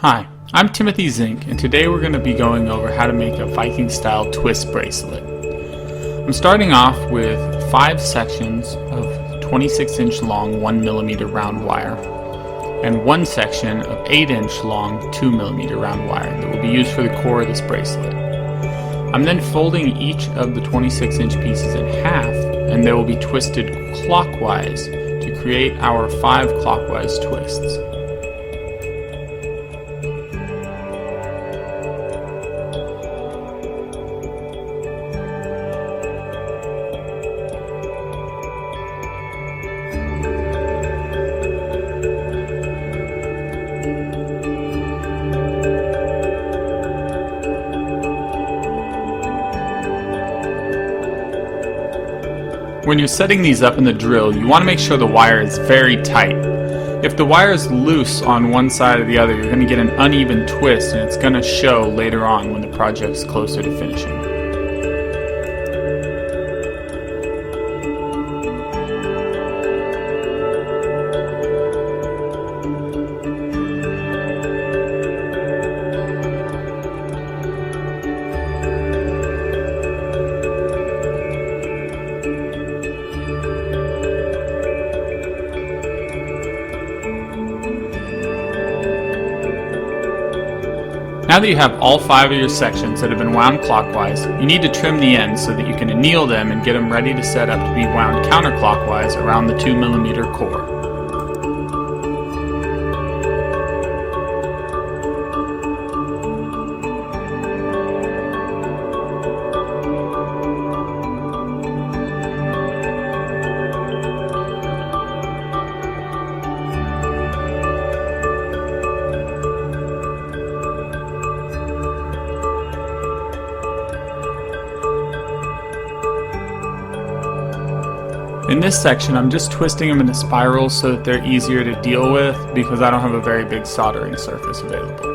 Hi, I'm Timothy Zink, and today we're going to be going over how to make a Viking style twist bracelet. I'm starting off with 5 sections of 26-inch long 1mm round wire and 1 section of 8-inch long 2mm round wire that will be used for the core of this bracelet. I'm then folding each of the 26-inch pieces in half, and they will be twisted clockwise to create our 5 clockwise twists. When you're setting these up in the drill, you want to make sure the wire is very tight. If the wire is loose on one side or the other, you're going to get an uneven twist, and it's going to show later on when the project's closer to finishing. Now that you have all 5 of your sections that have been wound clockwise, you need to trim the ends so that you can anneal them and get them ready to set up to be wound counterclockwise around the 2mm core. In this section, I'm just twisting them into spirals so that they're easier to deal with because I don't have a very big soldering surface available.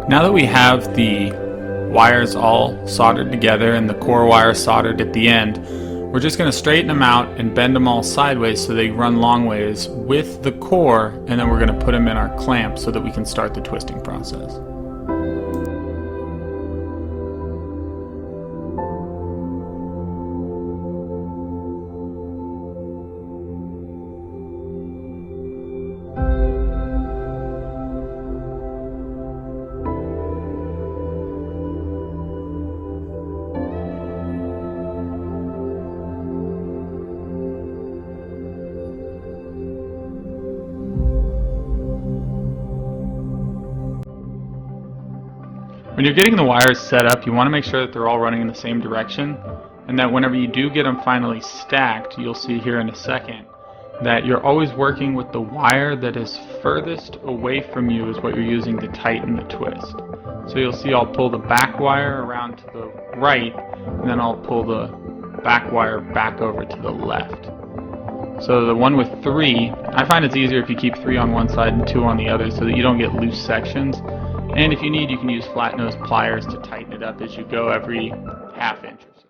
Now that we have the wires all soldered together and the core wire soldered at the end, we're just going to straighten them out and bend them all sideways so they run long ways with the core, and then we're going to put them in our clamp so that we can start the twisting process. When you're getting the wires set up, you want to make sure that they're all running in the same direction. and that whenever you do get them finally stacked, you'll see here in a second, that you're always working with the wire that is furthest away from you is what you're using to tighten the twist. So you'll see I'll pull the back wire around to the right, and then I'll pull the back wire back over to the left. So the one with 3, I find it's easier if you keep 3 on one side and 2 on the other so that you don't get loose sections. And if you need, you can use flat nose pliers to tighten it up as you go every ½ inch or so.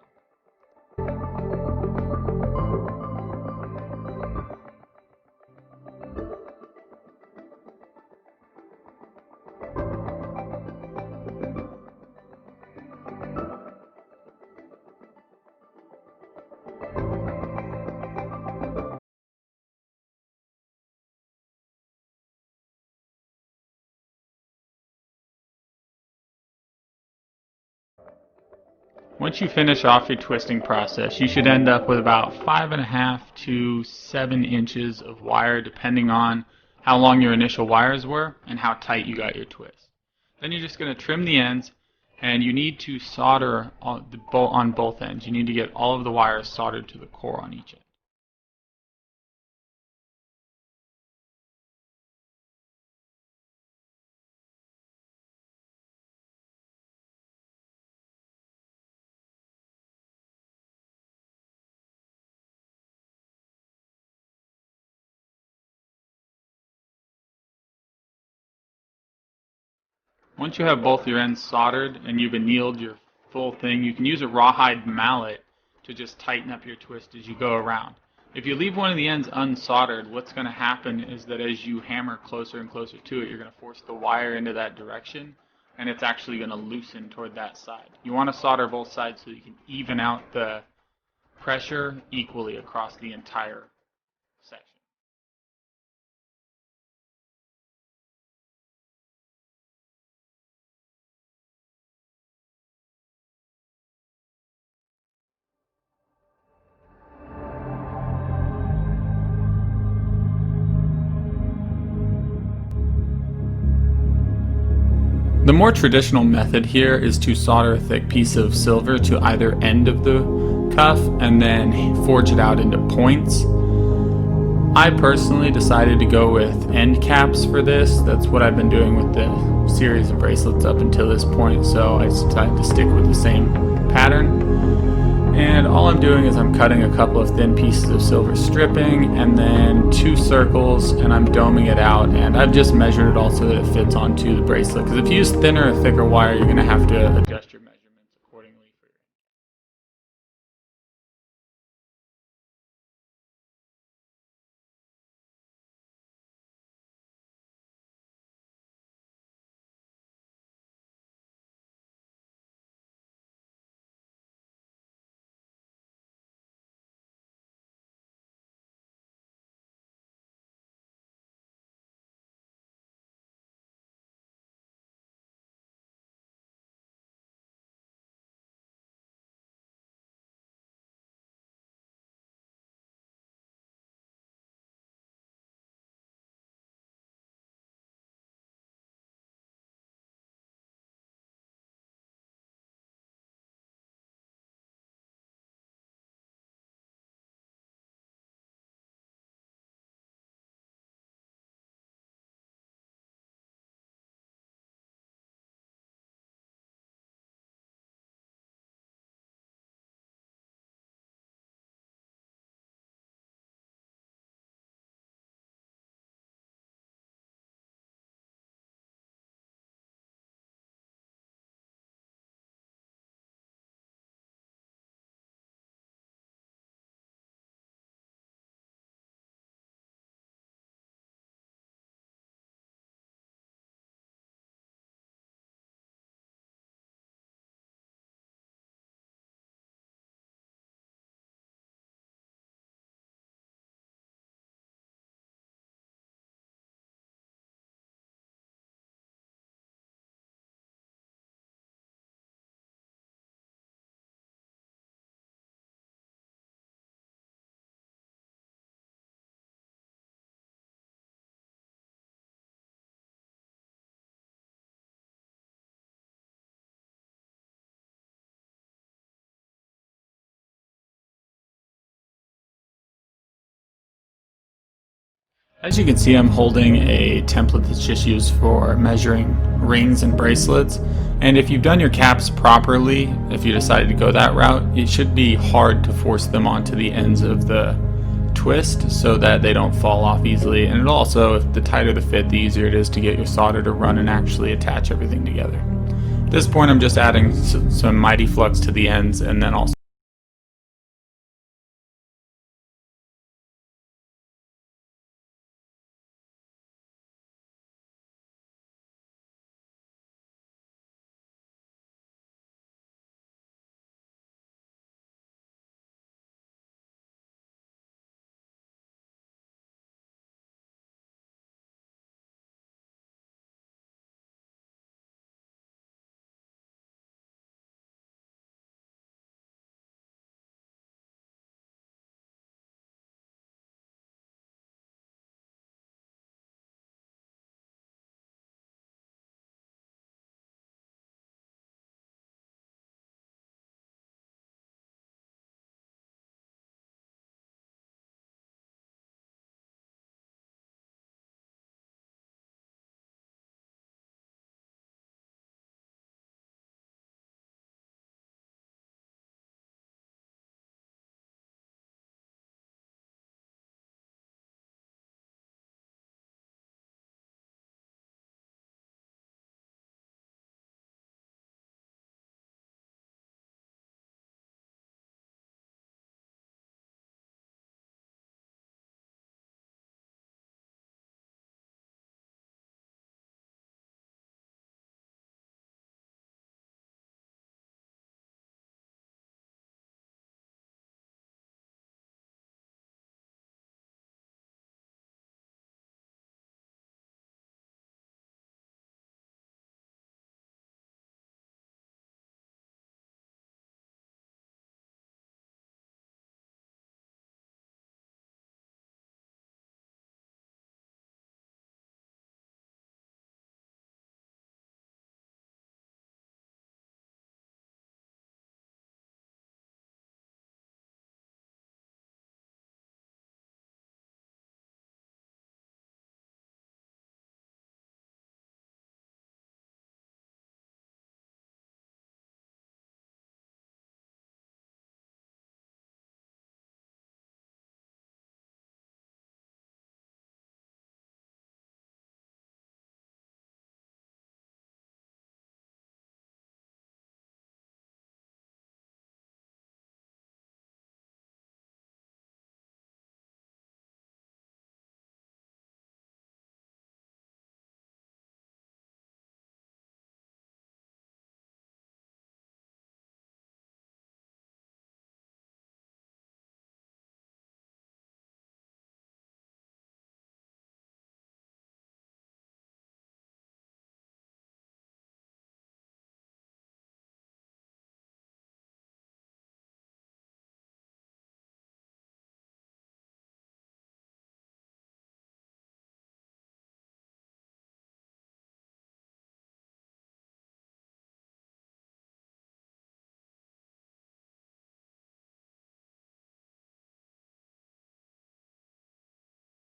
Once you finish off your twisting process, you should end up with about 5½ to 7 inches of wire, depending on how long your initial wires were and how tight you got your twist. Then you're just going to trim the ends, and you need to solder on both ends. You need to get all of the wires soldered to the core on each end. Once you have both your ends soldered and you've annealed your full thing, you can use a rawhide mallet to just tighten up your twist as you go around. If you leave one of the ends unsoldered, what's going to happen is that as you hammer closer and closer to it, you're going to force the wire into that direction, and it's actually going to loosen toward that side. You want to solder both sides so you can even out the pressure equally across the entire section. The more traditional method here is to solder a thick piece of silver to either end of the cuff and then forge it out into points. I personally decided to go with end caps for this. That's what I've been doing with the series of bracelets up until this point, so I decided to stick with the same pattern. And all I'm doing is I'm cutting a couple of thin pieces of silver stripping and then 2 circles, and I'm doming it out, and I've just measured it all so that it fits onto the bracelet, because if you use thinner or thicker wire, you're going to have to adjust your measurements. As you can see, I'm holding a template that's just used for measuring rings and bracelets. And if you've done your caps properly, if you decided to go that route, it should be hard to force them onto the ends of the twist so that they don't fall off easily. And it also, if the tighter the fit, the easier it is to get your solder to run and actually attach everything together. At this point, I'm just adding some Mighty Flux to the ends, and then also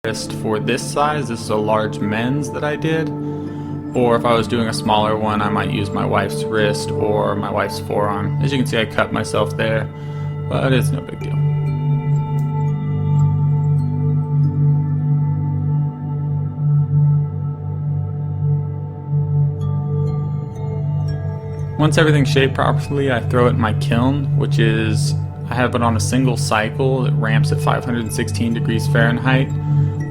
wrist for this size. This is a large men's that I did. Or if I was doing a smaller one, I might use my wife's wrist or my wife's forearm. As you can see, I cut myself there, but it's no big deal. Once everything's shaped properly, I throw it in my kiln, which is, I have it on a single cycle. It ramps at 516 degrees Fahrenheit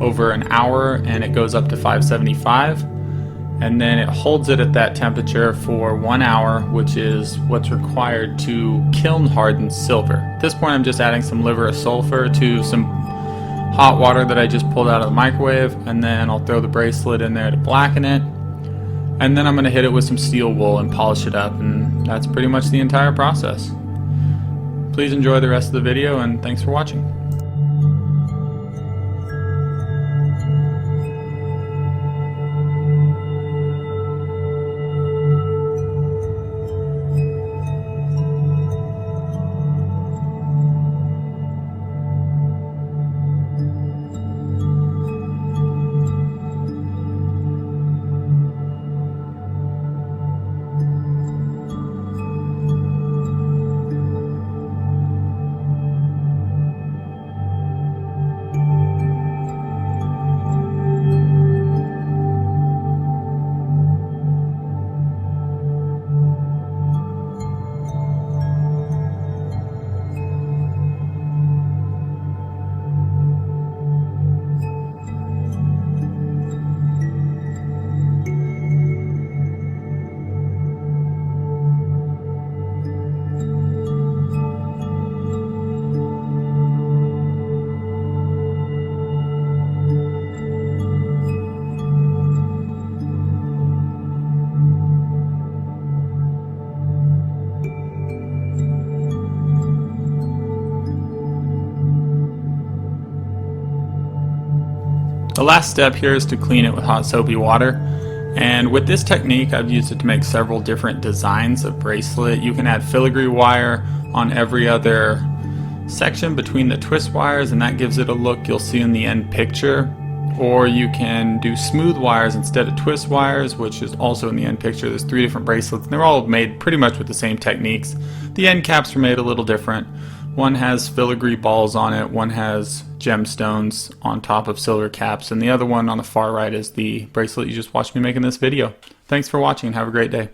over an hour, and it goes up to 575. And then it holds it at that temperature for 1 hour, which is what's required to kiln harden silver. At this point, I'm just adding some liver of sulfur to some hot water that I just pulled out of the microwave, and then I'll throw the bracelet in there to blacken it. And then I'm going to hit it with some steel wool and polish it up, and that's pretty much the entire process. Please enjoy the rest of the video, and thanks for watching. The last step here is to clean it with hot soapy water. And with this technique, I've used it to make several different designs of bracelet. You can add filigree wire on every other section between the twist wires, and that gives it a look you'll see in the end picture. Or you can do smooth wires instead of twist wires, which is also in the end picture. There's 3 different bracelets, and they're all made pretty much with the same techniques. The end caps are made a little different. One has filigree balls on it, one has gemstones on top of silver caps, and the other one on the far right is the bracelet you just watched me make in this video. Thanks for watching and have a great day.